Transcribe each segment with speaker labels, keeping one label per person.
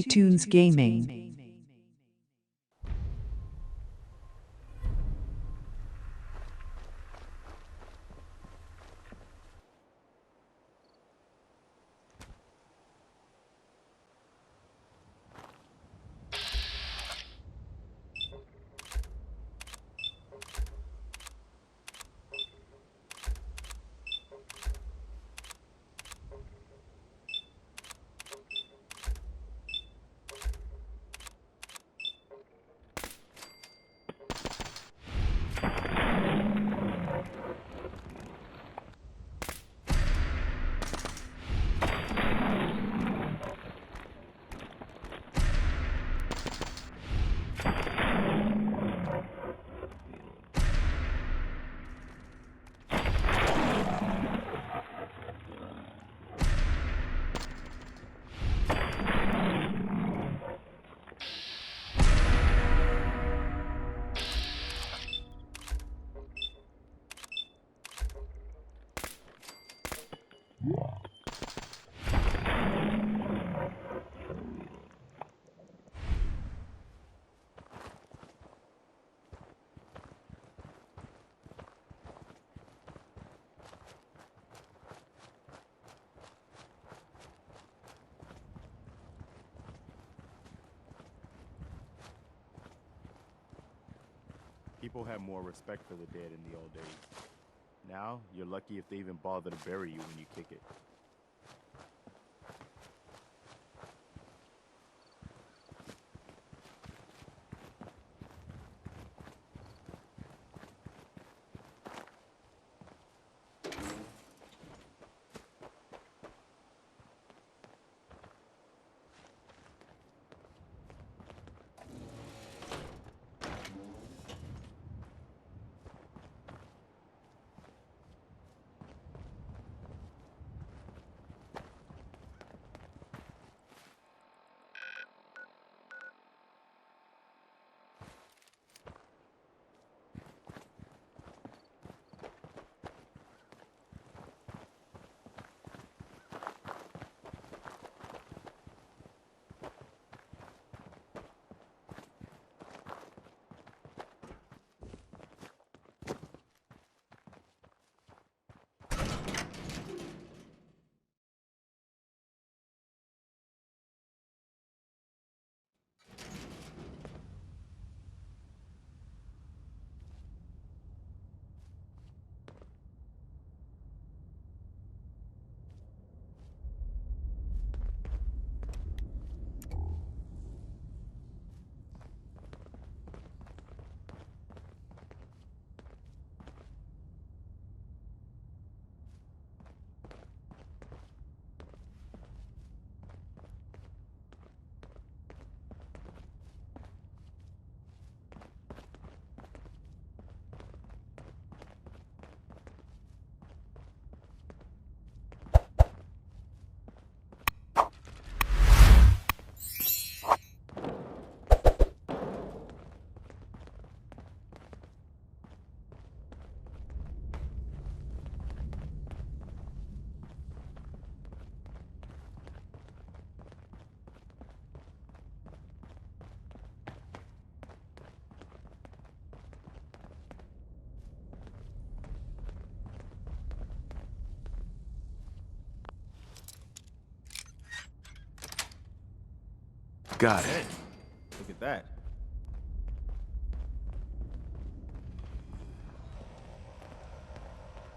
Speaker 1: Tunes Gaming.
Speaker 2: People had more respect for the dead in the old days. Now, you're lucky if they even bother to bury you when you kick it.
Speaker 3: Got it.
Speaker 2: Hey, look at that.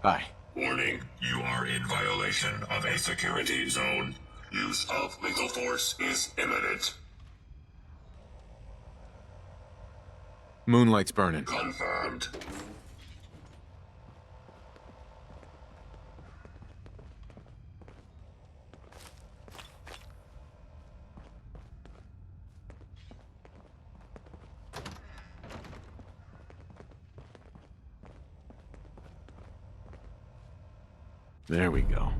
Speaker 3: Hi.
Speaker 4: Warning, you are in violation of a security zone. Use of lethal force is imminent.
Speaker 3: Moonlight's burning.
Speaker 4: Confirmed.
Speaker 3: There we go.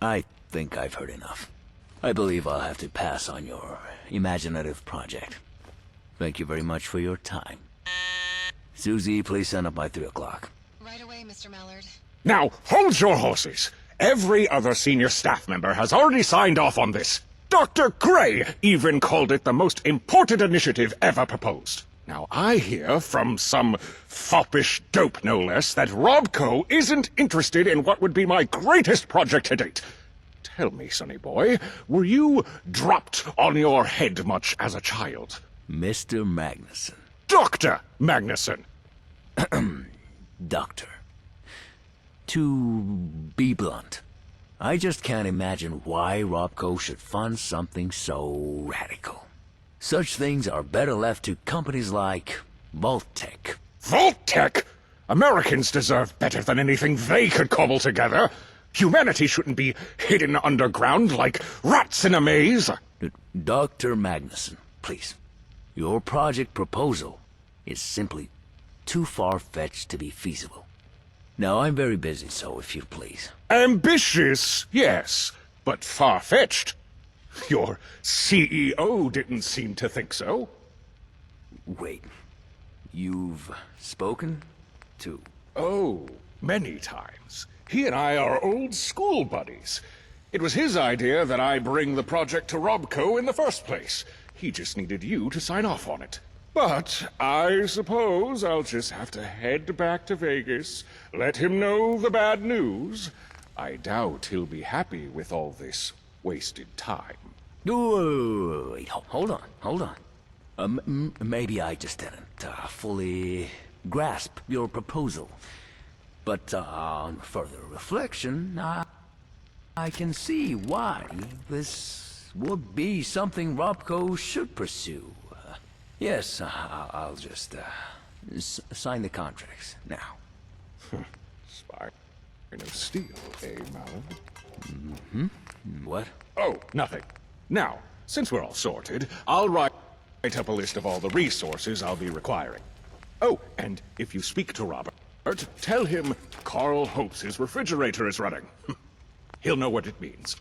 Speaker 5: I think I've heard enough. I believe I'll have to pass on your imaginative project. Thank you very much for your time. Susie, please send up by 3 o'clock.
Speaker 1: Right away, Mr. Mallard.
Speaker 6: Now, hold your horses. Every other senior staff member has already signed off on this. Dr. Gray even called it the most important initiative ever proposed. Now, I hear from some foppish dope, no less, that Robco isn't interested in what would be my greatest project to date. Tell me, sonny boy, were you dropped on your head much as a child?
Speaker 5: Mr. Magnuson.
Speaker 6: Dr. Magnuson!
Speaker 5: Doctor. To be blunt, I just can't imagine why Robco should fund something so radical. Such things are better left to companies like Vault-Tec.
Speaker 6: Vault-Tec? Americans deserve better than anything they could cobble together. Humanity shouldn't be hidden underground like rats in a maze.
Speaker 5: Dr. Magnuson, please. Your project proposal is simply too far-fetched to be feasible. Now, I'm very busy, so if you please.
Speaker 6: Ambitious, yes, but far-fetched. Your CEO didn't seem to think so.
Speaker 5: Wait. You've spoken to...
Speaker 6: Oh, many times. He and I are old school buddies. It was his idea that I bring the project to Robco in the first place. He just needed you to sign off on it. But I suppose I'll just have to head back to Vegas, let him know the bad news. I doubt he'll be happy with all this wasted time.
Speaker 5: Wait, hold on. Maybe I just didn't fully grasp your proposal. But on further reflection, I can see why this would be something Robco should pursue. Yes, I'll just sign the contracts now.
Speaker 6: Spine of steel, eh, Mallard?
Speaker 5: What?
Speaker 6: Oh, nothing. Now, since we're all sorted, I'll write up a list of all the resources I'll be requiring. Oh, and if you speak to Robert, tell him Carl hopes his refrigerator is running. He'll know what it means.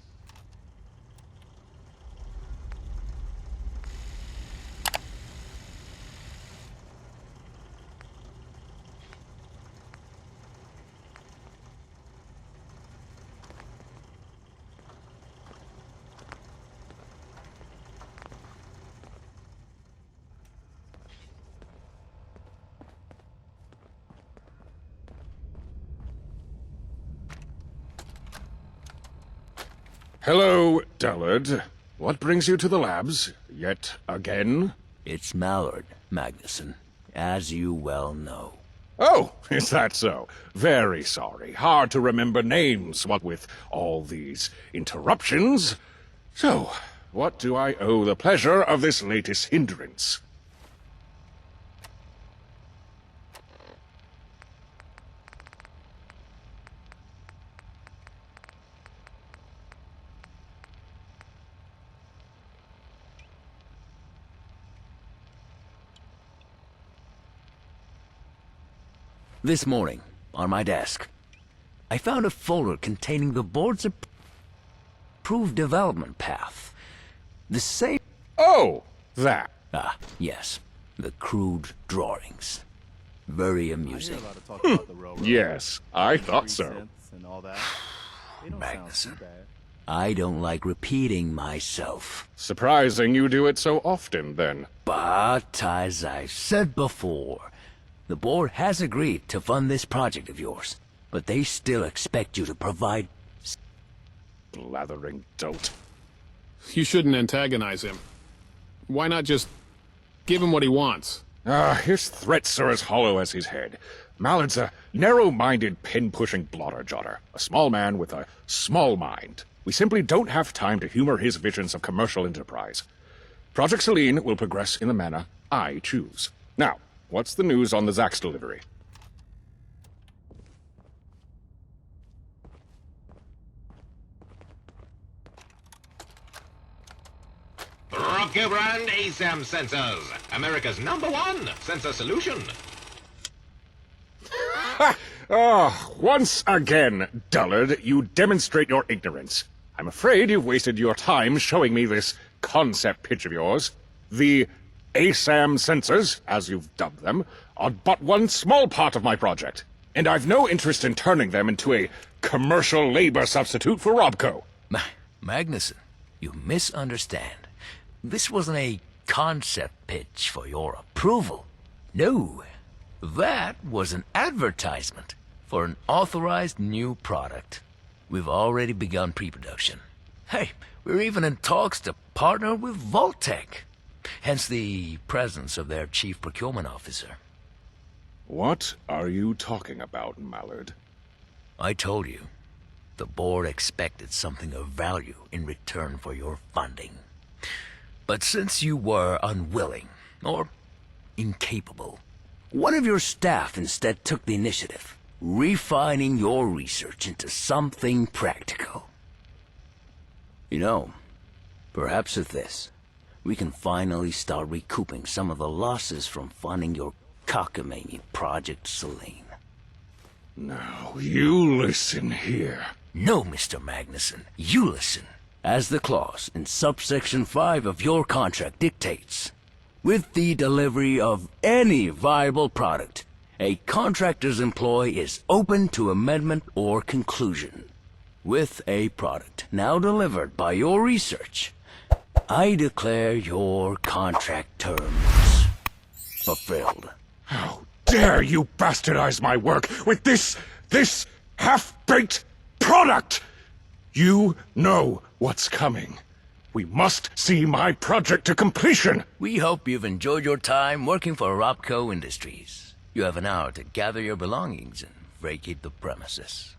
Speaker 6: Hello, Dullard. What brings you to the labs? Yet again?
Speaker 5: It's Mallard, Magnuson, as you well know.
Speaker 6: Oh, is that so? Very sorry. Hard to remember names, what with all these interruptions. So, what do I owe the pleasure of this latest hindrance?
Speaker 5: This morning, on my desk, I found a folder containing the board's approved development path. The same...
Speaker 6: Oh, that.
Speaker 5: Yes. The crude drawings. Very
Speaker 2: I hear
Speaker 5: amusing.
Speaker 2: a lot of talk about the railroad.
Speaker 6: Yes, I thought
Speaker 2: 3
Speaker 6: so.
Speaker 2: cents and all that. They don't sound too
Speaker 5: Magnuson.
Speaker 2: bad.
Speaker 5: I don't like repeating myself.
Speaker 6: Surprising you do it so often, then.
Speaker 5: But, as I said before, the board has agreed to fund this project of yours, but they still expect you to provide...
Speaker 6: Blathering dolt.
Speaker 7: You shouldn't antagonize him. Why not just give him what he wants?
Speaker 6: His threats are as hollow as his head. Mallard's a narrow-minded, pin-pushing blotter-jotter. A small man with a small mind. We simply don't have time to humor his visions of commercial enterprise. Project Selene will progress in the manner I choose. Now, what's the news on the Zax delivery?
Speaker 8: Rocket brand ASAM sensors, America's #1 sensor solution.
Speaker 6: Once again, Dullard, you demonstrate your ignorance. I'm afraid you've wasted your time showing me this concept pitch of yours. The ASAM sensors, as you've dubbed them, are but one small part of my project, and I've no interest in turning them into a commercial labor substitute for Robco.
Speaker 5: Magnuson, you misunderstand. This wasn't a concept pitch for your approval. No, that was an advertisement for an authorized new product. We've already begun pre-production. Hey, we're even in talks to partner with Voltec. Hence the presence of their chief procurement officer.
Speaker 6: What are you talking about, Mallard?
Speaker 5: I told you, the board expected something of value in return for your funding. But since you were unwilling, or incapable, one of your staff instead took the initiative, refining your research into something practical. You know, perhaps with this, we can finally start recouping some of the losses from funding your cockamamie Project Selene.
Speaker 6: Now, you listen here.
Speaker 5: No, Mr. Magnuson, you listen. As the clause in subsection 5 of your contract dictates, with the delivery of any viable product, a contractor's employ is open to amendment or conclusion. With a product now delivered by your research, I declare your contract terms fulfilled.
Speaker 6: How dare you bastardize my work with this half-baked product! You know what's coming. We must see my project to completion!
Speaker 5: We hope you've enjoyed your time working for Robco Industries. You have an hour to gather your belongings and vacate the premises.